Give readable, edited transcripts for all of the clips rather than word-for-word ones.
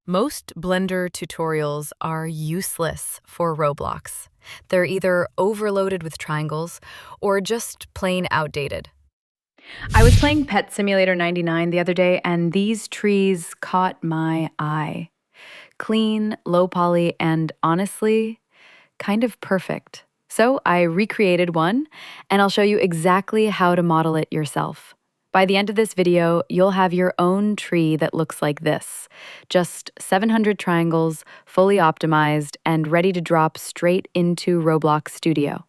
Most Blender tutorials are useless for Roblox. They're either overloaded with triangles or just plain outdated. I was playing Pet Simulator 99 the other day, and these trees caught my eye. Clean, low poly, and honestly, kind of perfect. So I recreated one, and I'll show you exactly how to model it yourself. By the end of this video, you'll have your own tree that looks like this. Just 700 triangles, fully optimized, and ready to drop straight into Roblox Studio.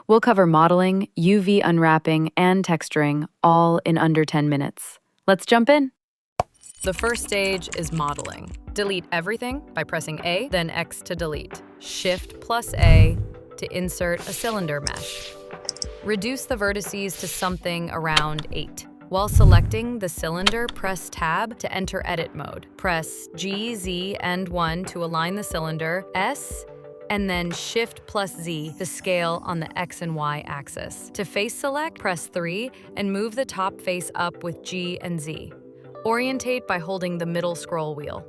We'll cover modeling, UV unwrapping, and texturing, all in under 10 minutes. Let's jump in. The first stage is modeling. Delete everything by pressing A, then X to delete. Shift plus A to insert a cylinder mesh. Reduce the vertices to something around 8. While selecting the cylinder, press Tab to enter edit mode. Press G, Z, and 1 to align the cylinder, S, and then Shift plus Z to scale on the X and Y axis. To face select, press 3 and move the top face up with G and Z. Orientate by holding the middle scroll wheel.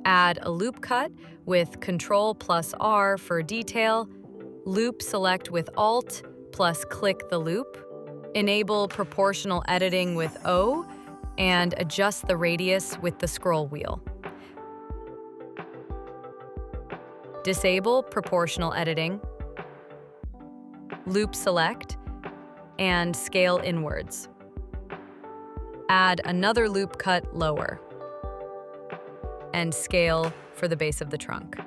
Add a loop cut with Ctrl plus R for detail. Loop select with Alt plus click the loop. Enable proportional editing with O and adjust the radius with the scroll wheel. Disable proportional editing. Loop select and scale inwards. Add another loop cut lower and scale for the base of the trunk.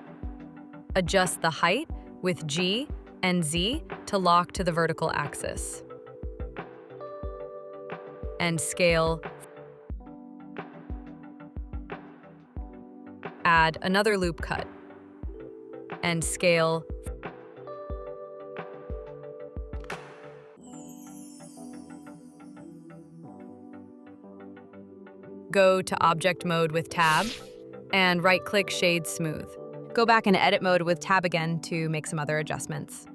Adjust the height with G and Z to lock to the vertical axis. And scale. Add another loop cut and scale. Go to Object Mode with Tab and right-click Shade Smooth. Go back into Edit Mode with Tab again to make some other adjustments.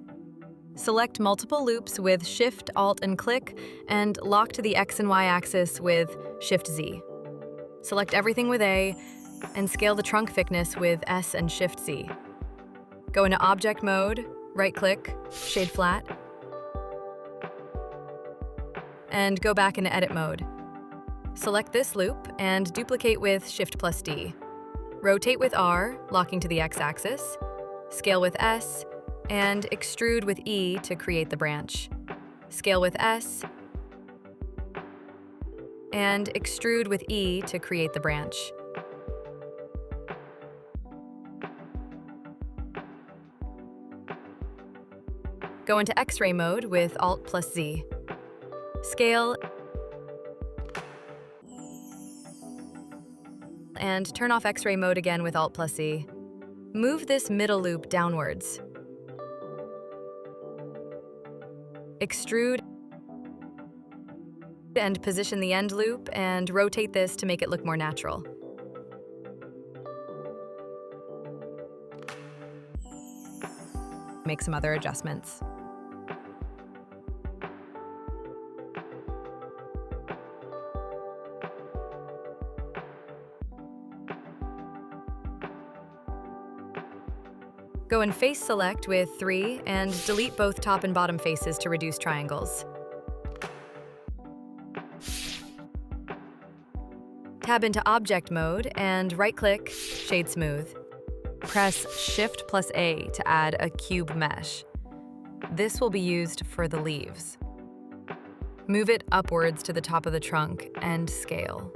Select multiple loops with Shift, Alt, and click, and lock to the X and Y axis with Shift Z. Select everything with A, and scale the trunk thickness with S and Shift Z. Go into Object Mode, right-click, Shade Flat, and go back into Edit Mode. Select this loop and duplicate with Shift plus D. Rotate with R, locking to the X-axis, scale with S, and extrude with E to create the branch. Scale with S, and extrude with E to create the branch. Go into X-ray mode with Alt plus Z. Scale and turn off X-ray mode again with Alt plus Z. Move this middle loop downwards. Extrude and position the end loop and rotate this to make it look more natural. Make some other adjustments. Go and face select with 3 and delete both top and bottom faces to reduce triangles. Tab into Object Mode and right-click, Shade Smooth. Press Shift plus A to add a cube mesh. This will be used for the leaves. Move it upwards to the top of the trunk and scale.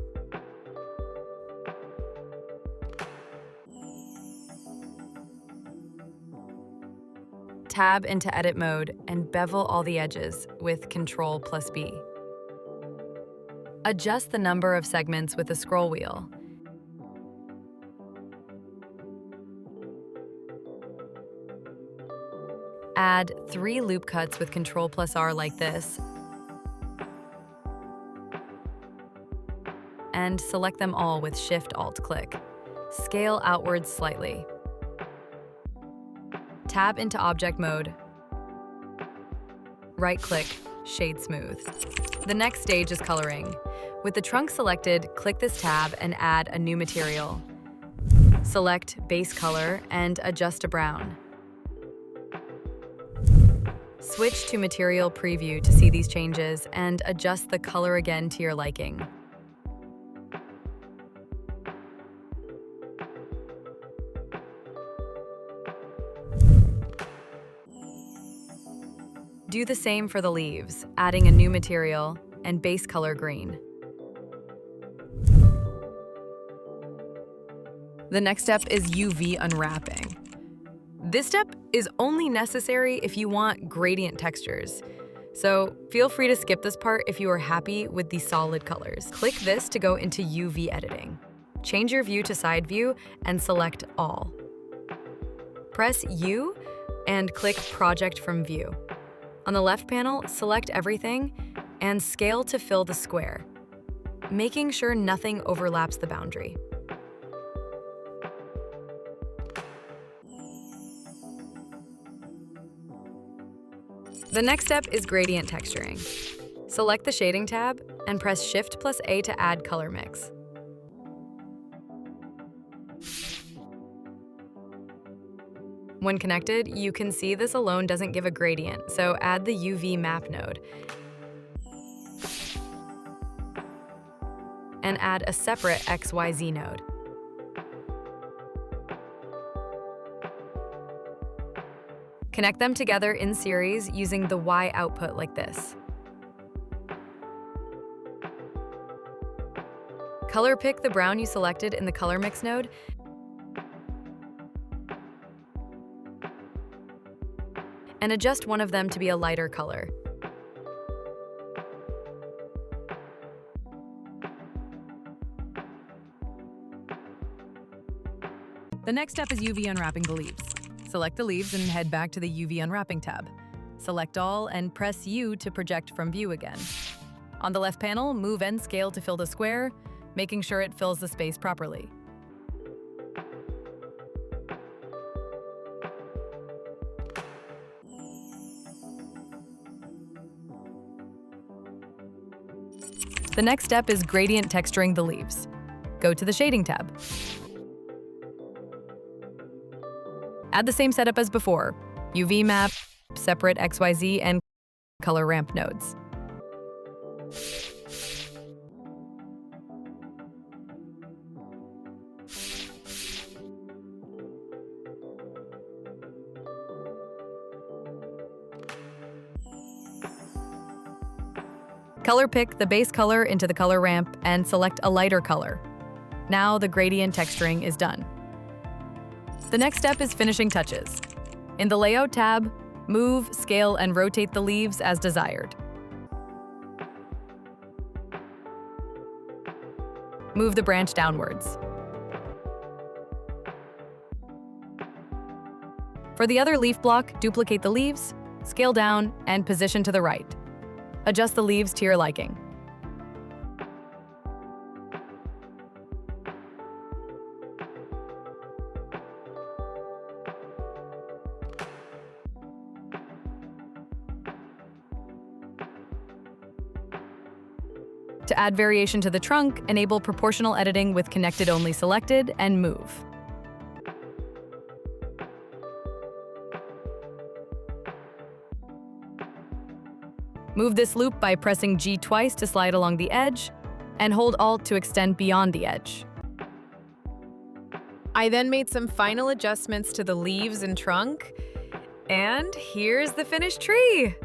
Tab into Edit Mode and bevel all the edges with Ctrl plus B. Adjust the number of segments with the scroll wheel. Add 3 loop cuts with Ctrl plus R like this, and select them all with Shift Alt click. Scale outwards slightly. Tab into Object Mode. Right-click, shade smooth. The next stage is coloring. With the trunk selected, click this tab and add a new material. Select base color and adjust to brown. Switch to material preview to see these changes and adjust the color again to your liking. Do the same for the leaves, adding a new material and base color green. The next step is UV unwrapping. This step is only necessary if you want gradient textures. So feel free to skip this part if you are happy with the solid colors. Click this to go into UV editing. Change your view to side view and select all. Press U and click Project from View. On the left panel, select everything and scale to fill the square, making sure nothing overlaps the boundary. The next step is gradient texturing. Select the Shading tab and press Shift+A to add color mix. When connected, you can see this alone doesn't give a gradient, so add the UV map node. And add a separate XYZ node. Connect them together in series using the Y output like this. Color pick the brown you selected in the color mix node and adjust one of them to be a lighter color. The next step is UV unwrapping the leaves. Select the leaves and head back to the UV unwrapping tab. Select all and press U to project from view again. On the left panel, move and scale to fill the square, making sure it fills the space properly. The next step is gradient texturing the leaves. Go to the Shading tab. Add the same setup as before, UV map, separate XYZ, and color ramp nodes. Color pick the base color into the color ramp and select a lighter color. Now the gradient texturing is done. The next step is finishing touches. In the Layout tab, move, scale, and rotate the leaves as desired. Move the branch downwards. For the other leaf block, duplicate the leaves, scale down, and position to the right. Adjust the leaves to your liking. To add variation to the trunk, enable proportional editing with connected only selected and move. Move this loop by pressing G twice to slide along the edge, and hold Alt to extend beyond the edge. I then made some final adjustments to the leaves and trunk, and here's the finished tree!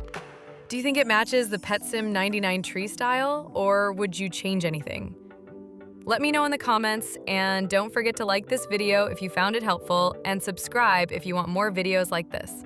Do you think it matches the PetSim 99 tree style, or would you change anything? Let me know in the comments, and don't forget to like this video if you found it helpful, and subscribe if you want more videos like this.